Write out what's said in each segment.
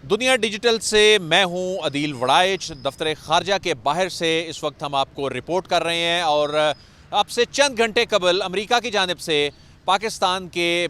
دنیا ڈیجیٹل سے میں ہوں عدیل وڑائچ. دفتر خارجہ کے باہر سے اس وقت ہم آپ کو رپورٹ کر رہے ہیں اور اب سے چند گھنٹے قبل امریکہ کی جانب سے پاکستان کے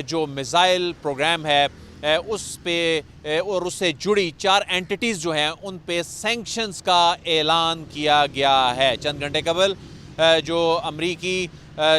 جو میزائل پروگرام ہے اس پہ اور اس سے جڑی 4 اینٹیٹیز جو ہیں ان پہ سینکشنز کا اعلان کیا گیا ہے. چند گھنٹے قبل جو امریکی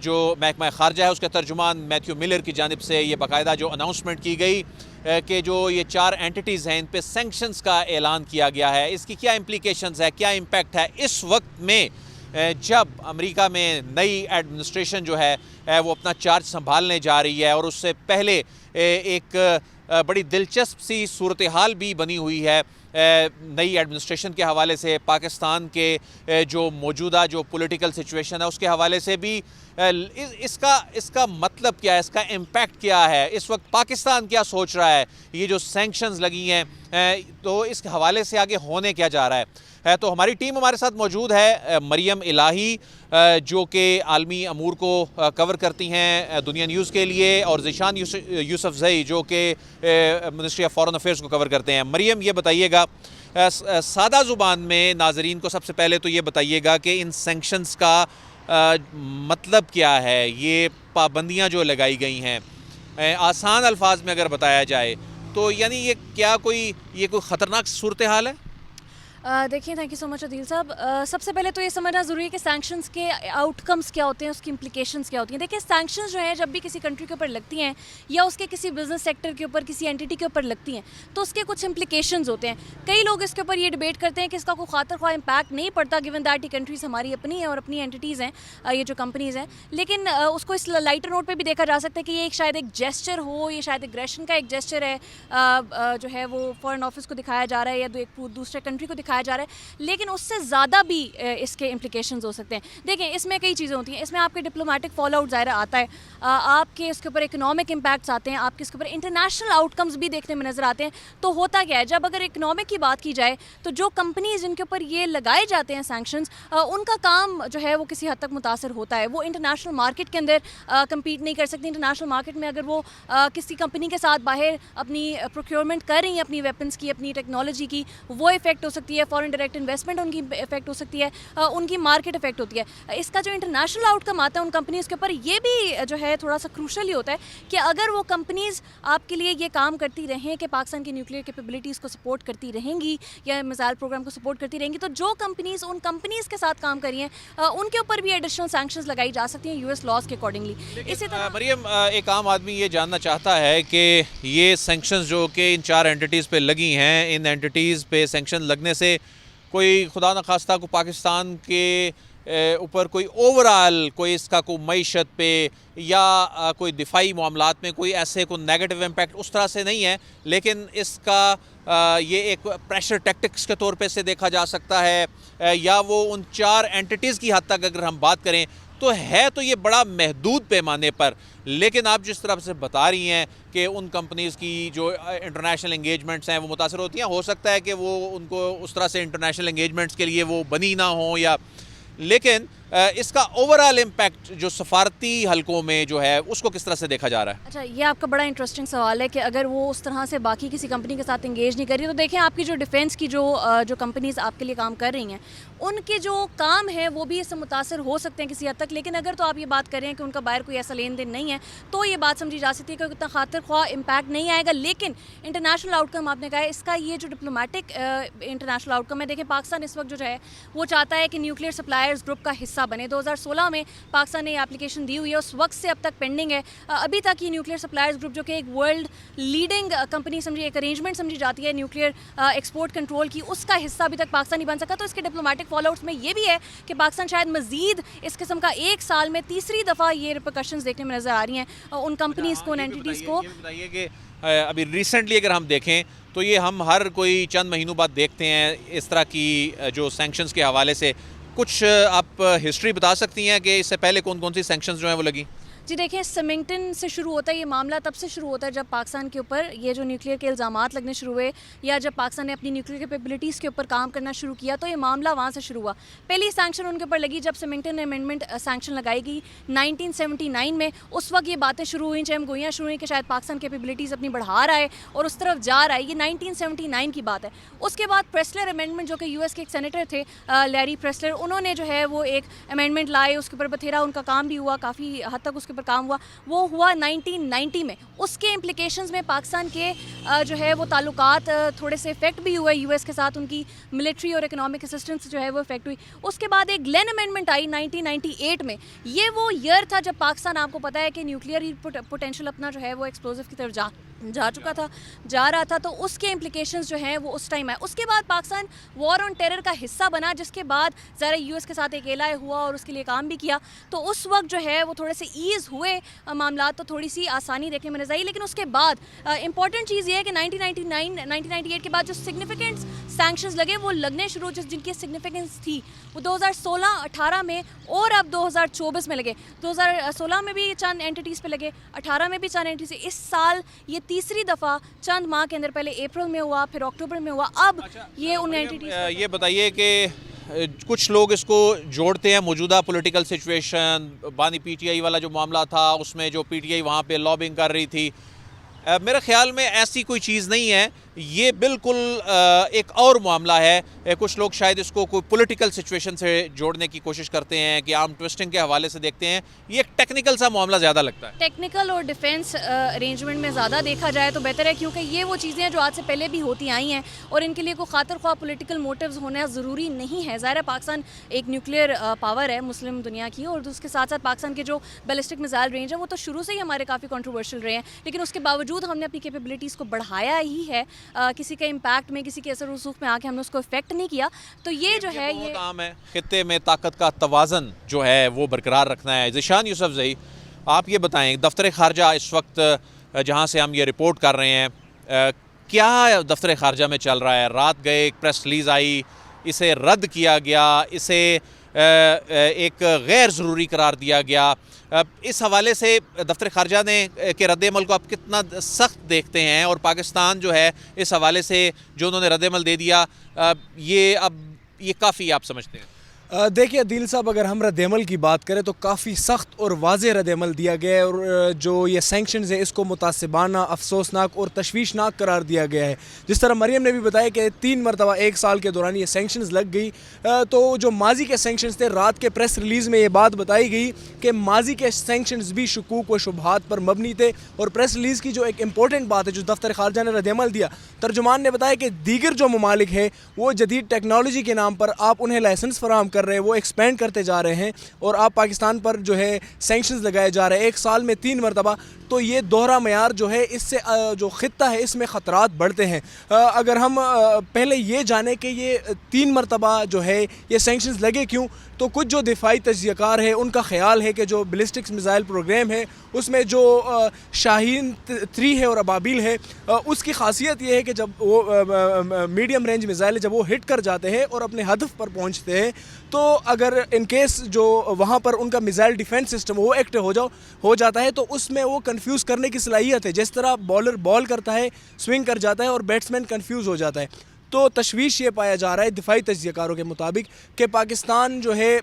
جو محکمہ خارجہ ہے اس کے ترجمان میتھیو ملر کی جانب سے یہ باقاعدہ جو اناؤنسمنٹ کی گئی کہ جو یہ 4 اینٹیٹیز ہیں ان پہ سینکشنز کا اعلان کیا گیا ہے. اس کی کیا امپلیکیشنز ہے, کیا امپیکٹ ہے اس وقت میں جب امریکہ میں نئی ایڈمنسٹریشن جو ہے وہ اپنا چارج سنبھالنے جا رہی ہے اور اس سے پہلے ایک بڑی دلچسپ سی صورتحال بھی بنی ہوئی ہے نئی ایڈمنسٹریشن کے حوالے سے. پاکستان کے جو موجودہ جو پولیٹیکل سچویشن ہے اس کے حوالے سے بھی اس کا مطلب کیا ہے, اس کا امپیکٹ کیا ہے, اس وقت پاکستان کیا سوچ رہا ہے, یہ جو سینکشنز لگی ہیں تو اس کے حوالے سے آگے ہونے کیا جا رہا ہے. تو ہماری ٹیم ہمارے ساتھ موجود ہے, مریم الہی جو کہ عالمی امور کو کور کرتی ہیں دنیا نیوز کے لیے, اور ذیشان یوسفزئی جو کہ منسٹری آف فارن افیئرز کو کور کرتے ہیں. مریم یہ بتائیے گا سادہ زبان میں ناظرین کو سب سے پہلے تو یہ بتائیے گا کہ ان سینکشنز کا مطلب کیا ہے, یہ پابندیاں جو لگائی گئی ہیں آسان الفاظ میں اگر بتایا جائے تو یعنی یہ کوئی خطرناک صورتحال ہے؟ دیکھیں, تھینک یو سو مچ عدیل صاحب. سب سے پہلے تو یہ سمجھنا ضروری ہے کہ سینکشنز کے آؤٹ کمز کیا ہوتے ہیں, اس کی امپلیکیشنز کیا ہوتی ہیں. دیکھیں, سینکشنز جو ہیں جب بھی کسی کنٹری کے اوپر لگتی ہیں یا اس کے کسی بزنس سیکٹر کے اوپر کسی اینٹیٹی کے اوپر لگتی ہیں تو اس کے کچھ امپلیکیشنز ہوتے ہیں. کئی لوگ اس کے اوپر یہ ڈیبیٹ کرتے ہیں کہ اس کا کوئی خاطر خواہ امپیکٹ نہیں پڑتا گیون دیٹ یہ کنٹریز ہماری اپنی ہیں اور اپنی اینٹیٹیز ہیں, یہ جو کمپنیز ہیں. لیکن اس کو اس لائٹر نوٹ پہ بھی دیکھا جا سکتا ہے کہ یہ شاید ایک جیسچر ہو, یہ شاید اگریشن کا ایک جیسچر ہے جو ہے وہ فارن آفس کو دکھایا جا رہا ہے یا ایک دوسرے کنٹری کو دکھایا جا رہا ہے, لیکن اس سے زیادہ بھی اس کے امپلیکیشنز ہو سکتے ہیں. دیکھیں, اس میں کئی چیزیں ہوتی ہیں. اس میں آپ کے ڈپلومیٹک فال آؤٹ ظاہر آتا ہے, آپ کے اس کے اوپر اکنامک امپیکٹس آتے ہیں, آپ کے اس کے اوپر انٹرنیشنل آؤٹ کمز بھی دیکھنے میں نظر آتے ہیں. تو ہوتا کیا ہے, جب اگر اکنامک کی بات کی جائے تو جو کمپنیز جن کے اوپر یہ لگائے جاتے ہیں سینکشنز, ان کا کام جو ہے وہ کسی حد تک متاثر ہوتا ہے. وہ انٹرنیشنل مارکیٹ کے اندر کمپیٹ نہیں کر سکتی. انٹرنیشنل مارکیٹ میں اگر وہ کسی کمپنی کے ساتھ باہر اپنی پروکیورمنٹ کر رہی ہیں اپنی ویپنس کی, اپنی ٹیکنالوجی کی, وہ افیکٹ ہو سکتی ہے. فارن ڈائریکٹ انویسٹمنٹ ان کی افیکٹ ہو سکتی ہے, ان کی مارکیٹ افیکٹ ہوتی ہے. اس کا جو انٹرنیشنل آؤٹ کم آتا ہے ان کمپنیز کے اوپر, یہ بھی جو ہے تھوڑا سا کروشل ہی ہوتا ہے کہ اگر وہ کمپنیز آپ کے لیے یہ کام کرتی رہیں کہ پاکستان کی نیوکلیئر کیپیبلٹیز کو سپورٹ کرتی رہیں گی یا میزائل پروگرام کو سپورٹ کرتی رہیں گی, تو جو کمپنیز ان کمپنیز کے ساتھ کام کر رہی ہیں ان کے اوپر بھی ایڈیشنل سینکشنز لگائی جا سکتی ہیں یو ایس لاز کے اکارڈنگلی. اسی طرح مریم, ایک عام آدمی یہ جاننا چاہتا ہے کہ یہ سینکشنز جو کہ ان 4 اینٹیٹیز پہ لگی ہیں, ان اینٹیٹیز پہ سینکشن لگنے سے کوئی خدا نخواستہ کو پاکستان کے اوپر کوئی اوورال کوئی اس کا کوئی معیشت پہ یا کوئی دفاعی معاملات میں کوئی ایسے کوئی نیگیٹو امپیکٹ اس طرح سے نہیں ہے, لیکن اس کا یہ ایک پریشر ٹیکٹکس کے طور پہ سے دیکھا جا سکتا ہے, یا وہ ان 4 اینٹیٹیز کی حد تک اگر ہم بات کریں تو ہے تو یہ بڑا محدود پیمانے پر. لیکن آپ جس طرح سے بتا رہی ہیں کہ ان کمپنیز کی جو انٹرنیشنل انگیجمنٹس ہیں وہ متاثر ہوتی ہیں, ہو سکتا ہے کہ وہ ان کو اس طرح سے انٹرنیشنل انگیجمنٹس کے لیے وہ بنی نہ ہوں یا, لیکن اس کا اوورال امپیکٹ جو سفارتی حلقوں میں جو ہے اس کو کس طرح سے دیکھا جا رہا ہے؟ اچھا, یہ آپ کا بڑا انٹرسٹنگ سوال ہے کہ اگر وہ اس طرح سے باقی کسی کمپنی کے ساتھ انگیج نہیں کر رہی, تو دیکھیں آپ کی جو ڈیفینس کی جو کمپنیز آپ کے لیے کام کر رہی ہیں ان کے جو کام ہے وہ بھی اس سے متاثر ہو سکتے ہیں کسی حد تک. لیکن اگر تو آپ یہ بات کر رہے ہیں کہ ان کا باہر کوئی ایسا لین دین نہیں ہے تو یہ بات سمجھی جا سکتی ہے کہ اتنا خاطر خواہ امپیکٹ نہیں آئے گا. لیکن انٹرنیشنل آؤٹ کم آپ نے کہا ہے, اس کا یہ جو ڈپلومیٹک انٹرنیشنل آؤٹ کم ہے, دیکھیں پاکستان اس وقت جو ہے وہ چاہتا ہے کہ نیوکلیئر سپلائرز گروپ کا حصہ بنے. 2016 میں پاکستان نے یہ اپلیکیشن دی ہوئی ہے, اس وقت سے اب تک پینڈنگ ہے. ابھی تک یہ نیوکلیئر سپلائرز گروپ جو کہ ایک ورلڈ لیڈنگ کمپنی سمجھی, ایک ارینجمنٹ سمجھی جاتی ہے نیوکلیئر ایکسپورٹ کنٹرول کی, اس کا حصہ ابھی تک پاکستان نہیں بن سکا. تو اس کے ڈپلومیٹک فال آؤٹس میں یہ بھی ہے کہ پاکستان شاید مزید اس قسم کا ایک سال میں تیسری دفعہ یہ ریپرکشنز دیکھنے میں نظر آ رہی ہیں ان کمپنیز کو, ان اینٹیٹیز کو. یہ بتائیے کہ ابھی ریسنٹلی اگر ہم دیکھیں تو یہ ہم ہر کوئی چند مہینوں بعد دیکھتے ہیں اس طرح کی جو سینکشنز کے حوالے سے. کچھ آپ ہسٹری بتا سکتی ہیں کہ اس سے پہلے کون کون سی سینکشنز جو ہیں وہ لگی؟ جی دیکھیں، سمنگٹن سے شروع ہوتا ہے یہ معاملہ، تب سے شروع ہوتا ہے جب پاکستان کے اوپر یہ جو نیوکلیئر کے الزامات لگنے شروع ہوئے، یا جب پاکستان نے اپنی نیوکلیئر کیپیبلٹیز کے اوپر کام کرنا شروع کیا، تو یہ معاملہ وہاں سے شروع ہوا. پہلی سینکشن ان کے اوپر لگی جب سمنگٹن امینڈمنٹ سینکشن لگائی گئی 1979 میں. اس وقت یہ باتیں شروع ہوئیں، چہم گوئیاں شروع ہوئیں کہ شاید پاکستان کیپیبلٹیز اپنی بڑھا رہا ہے اور اس طرف جا رہا ہے. یہ 1979 کی بات ہے. اس کے بعد پریسلر امینڈمنٹ، جو کہ یو ایس کے ایک سینیٹر تھے لیری پریسلر، انہوں نے جو ہے وہ ایک امینڈمنٹ لائے. اس کے اوپر بتھیرا ان کا کام بھی ہوا، کافی حد تک اس کے اوپر کام ہوا. وہ ہوا 1990 میں. اس کے امپلیکیشنز میں پاکستان کے جو ہے وہ تعلقات تھوڑے سے افیکٹ بھی ہوئے یو ایس کے ساتھ. ان کی ملٹری اور اکنامک اسسٹنس جو ہے وہ افیکٹ ہوئی. اس کے بعد ایک گلین امینڈمنٹ آئی 1998 میں. یہ وہ ایئر تھا جب پاکستان، آپ کو پتہ ہے کہ نیوکلیئر پوٹینشیل اپنا جو ہے وہ ایکسپلوزو کی طرف جا چکا تھا، جا رہا تھا. تو اس کے امپلیکیشنز جو ہیں وہ اس ٹائم آئے. اس کے بعد پاکستان وار آن ٹیرر کا حصہ بنا، جس کے بعد ذرا یو ایس کے ساتھ ایک ایل آئی ہوا اور اس کے لیے کام بھی کیا. تو اس وقت جو ہے وہ تھوڑے سے ایز ہوئے معاملات، تو تھوڑی سی آسانی دیکھنے میں نظر آئی. لیکن اس کے بعد امپورٹنٹ چیز یہ ہے کہ 1998 کے بعد جو سگنیفیکنٹ سینکشنز لگے وہ لگنے شروع، جن کی سگنیفیکنس تھی وہ 2016-18 میں اور اب 2024 میں لگے. 2016 میں بھی چند اینٹیز پہ لگے، 18 میں بھی چند اینٹیز. اس سال یہ تیسری دفعہ چند ماہ کے اندر، پہلے اپریل میں ہوا، پھر اکتوبر میں ہوا، اب یہ ان اینٹیز. یہ بتائیے کہ کچھ لوگ اس کو جوڑتے ہیں موجودہ پولیٹیکل سچویشن، بانی پی ٹی آئی والا جو معاملہ تھا اس میں جو پی ٹی آئی وہاں پہ لابنگ کر رہی تھی. میرے خیال میں ایسی کوئی چیز نہیں ہے، یہ بالکل ایک اور معاملہ ہے. کچھ لوگ شاید اس کو کوئی پولیٹیکل سچویشن سے جوڑنے کی کوشش کرتے ہیں کہ آرم ٹویسٹنگ کے حوالے سے دیکھتے ہیں. یہ ایک ٹیکنیکل سا معاملہ زیادہ لگتا ہے. ٹیکنیکل اور ڈیفینس ارینجمنٹ میں زیادہ دیکھا جائے تو بہتر ہے، کیونکہ یہ وہ چیزیں ہیں جو آج سے پہلے بھی ہوتی آئی ہیں اور ان کے لیے کوئی خاطر خواہ پولیٹیکل موٹیوز ہونا ضروری نہیں ہے. ظاہر ہے پاکستان ایک نیوکلیئر پاور ہے مسلم دنیا کی، اور اس کے ساتھ ساتھ پاکستان کے جو بیلسٹک میزائل رینج ہے وہ تو شروع سے ہی ہمارے کافی کنٹروورشل رہے ہیں. لیکن اس کے باوجود ہم نے اپنی کیپیبلٹیز کو بڑھایا ہی ہے. کسی کا امپیکٹ میں، کسی کے اثر رسوخ میں آ کے ہم نے اس کو افیکٹ نہیں کیا. تو یہ جو ہے یہ کام ہے خطے میں طاقت کا توازن جو ہے وہ برقرار رکھنا ہے. ذیشان یوسف زئی، آپ یہ بتائیں، دفتر خارجہ اس وقت جہاں سے ہم یہ رپورٹ کر رہے ہیں، کیا دفتر خارجہ میں چل رہا ہے؟ رات گئے ایک پریس ریلیز آئی، اسے رد کیا گیا، اسے ایک غیر ضروری قرار دیا گیا. اس حوالے سے دفتر خارجہ نے کے رد عمل کو آپ کتنا سخت دیکھتے ہیں، اور پاکستان جو ہے اس حوالے سے جو انہوں نے رد عمل دے دیا، یہ کافی آپ سمجھتے ہیں؟ دیکھیے عدیل صاحب، اگر ہم رد عمل کی بات کریں تو کافی سخت اور واضح رد عمل دیا گیا ہے، اور جو یہ سینکشنز ہیں اس کو متعصبانہ، افسوسناک اور تشویشناک قرار دیا گیا ہے. جس طرح مریم نے بھی بتایا کہ 3 مرتبہ 1 سال کے دوران یہ سینکشنز لگ گئی. تو جو ماضی کے سینکشنز تھے، رات کے پریس ریلیز میں یہ بات بتائی گئی کہ ماضی کے سینکشنز بھی شکوک و شبہات پر مبنی تھے. اور پریس ریلیز کی جو ایک امپورٹنٹ بات ہے جو دفتر خارجہ نے رد عمل دیا، ترجمان نے بتایا کہ دیگر جو ممالک ہیں وہ جدید ٹیکنالوجی کے نام پر آپ انہیں لائسنس فراہم کر رہے ہیں، وہ ایکسپینڈ کرتے جا رہے ہیں، اور آپ پاکستان پر جو ہے سینکشنز لگائے جا رہے ہیں 1 سال میں 3 مرتبہ. تو یہ دوہرا معیار جو ہے، اس سے جو خطہ ہے اس میں خطرات بڑھتے ہیں. اگر ہم پہلے یہ جانیں کہ یہ 3 مرتبہ جو ہے یہ سینکشنز لگے کیوں، تو کچھ جو دفاعی تجزیہ کار ہے ان کا خیال ہے کہ جو بیلسٹکس میزائل پروگرام ہے اس میں جو شاہین 3 ہے اور ابابیل ہے، اس کی خاصیت یہ ہے کہ جب وہ میڈیم رینج میزائل ہے، جب وہ ہٹ کر جاتے ہیں اور اپنے ہدف پر پہنچتے ہیں، تو اگر ان کیس جو وہاں پر ان کا میزائل ڈیفینس سسٹم وہ ایکٹیو ہو جاتا ہے، تو اس میں وہ کنفیوز کرنے کی صلاحیت ہے. جس طرح بالر بال کرتا ہے، سوئنگ کر جاتا ہے اور بیٹسمین کنفیوز ہو جاتا ہے. تو تشویش یہ پایا جا رہا ہے دفاعی تجزیہ کاروں کے مطابق کہ پاکستان جو ہے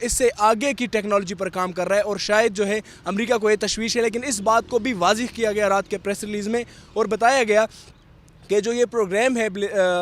اس سے آگے کی ٹیکنالوجی پر کام کر رہا ہے، اور شاید جو ہے امریکہ کو یہ تشویش ہے. لیکن اس بات کو بھی واضح کیا گیا رات کے پریس ریلیز میں، اور بتایا گیا کہ جو یہ پروگرام ہے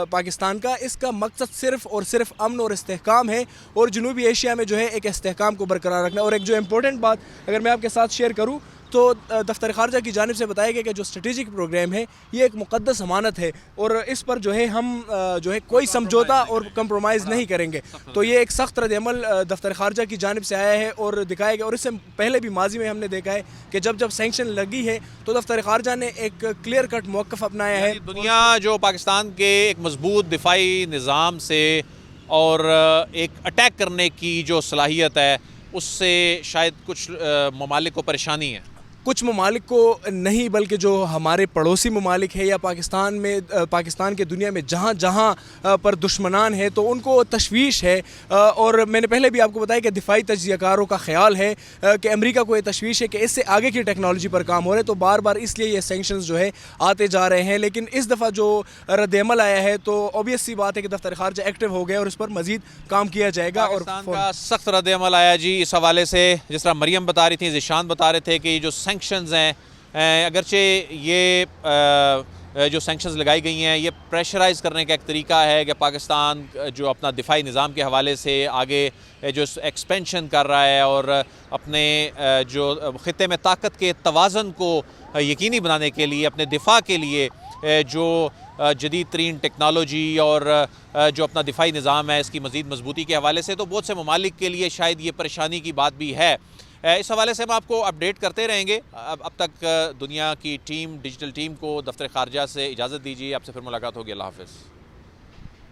پاکستان کا، اس کا مقصد صرف اور صرف امن اور استحکام ہے، اور جنوبی ایشیا میں جو ہے ایک استحکام کو برقرار رکھنا. اور ایک جو امپورٹنٹ بات اگر میں آپ کے ساتھ شیئر کروں تو دفتر خارجہ کی جانب سے بتایا گیا کہ جو اسٹریٹجک پروگرام ہے یہ ایک مقدس امانت ہے، اور اس پر جو ہے ہم جو ہے کوئی سمجھوتا اور کمپرومائز نہیں کریں گے. تو یہ ایک سخت رد عمل دفتر خارجہ کی جانب سے آیا ہے اور دکھایا گیا. اور اس سے پہلے بھی ماضی میں ہم نے دیکھا ہے کہ جب سینکشن لگی ہے تو دفتر خارجہ نے ایک کلیئر کٹ موقف اپنایا ہے. دنیا جو پاکستان کے ایک مضبوط دفاعی نظام سے اور ایک اٹیک کرنے کی جو صلاحیت ہے، اس سے شاید کچھ ممالک کو پریشانی ہے. کچھ ممالک کو نہیں بلکہ جو ہمارے پڑوسی ممالک ہے یا پاکستان کے دنیا میں جہاں جہاں پر دشمنان ہے تو ان کو تشویش ہے، اور میں نے پہلے بھی آپ کو بتایا کہ دفاعی تجزیہ کاروں کا خیال ہے کہ امریکہ کو یہ تشویش ہے کہ اس سے آگے کی ٹیکنالوجی پر کام ہو رہے، تو بار بار اس لیے یہ سینکشنز جو ہے آتے جا رہے ہیں۔ لیکن اس دفعہ جو رد عمل آیا ہے تو اوبیس سی بات ہے کہ دفتر خارجہ ایکٹیو ہو گیا اور اس پر مزید کام کیا جائے گا۔ اور پاکستان کا سخت رد عمل آیا جی اس حوالے سے، جس طرح مریم بتا رہی تھیں، ذیشان بتا رہے تھے کہ یہ جو سینکشنز ہیں، اگرچہ یہ جو سینکشنز لگائی گئی ہیں یہ پریشرائز کرنے کا ایک طریقہ ہے کہ پاکستان جو اپنا دفاعی نظام کے حوالے سے آگے جو ایکسپینشن کر رہا ہے اور اپنے جو خطے میں طاقت کے توازن کو یقینی بنانے کے لیے، اپنے دفاع کے لیے جو جدید ترین ٹیکنالوجی اور جو اپنا دفاعی نظام ہے اس کی مزید مضبوطی کے حوالے سے، تو بہت سے ممالک کے لیے شاید یہ پریشانی کی بات بھی ہے۔ اس حوالے سے ہم آپ کو اپڈیٹ کرتے رہیں گے۔ اب تک دنیا کی ٹیم، ڈیجیٹل ٹیم کو دفتر خارجہ سے اجازت دیجیے، آپ سے پھر ملاقات ہوگی۔ اللہ حافظ۔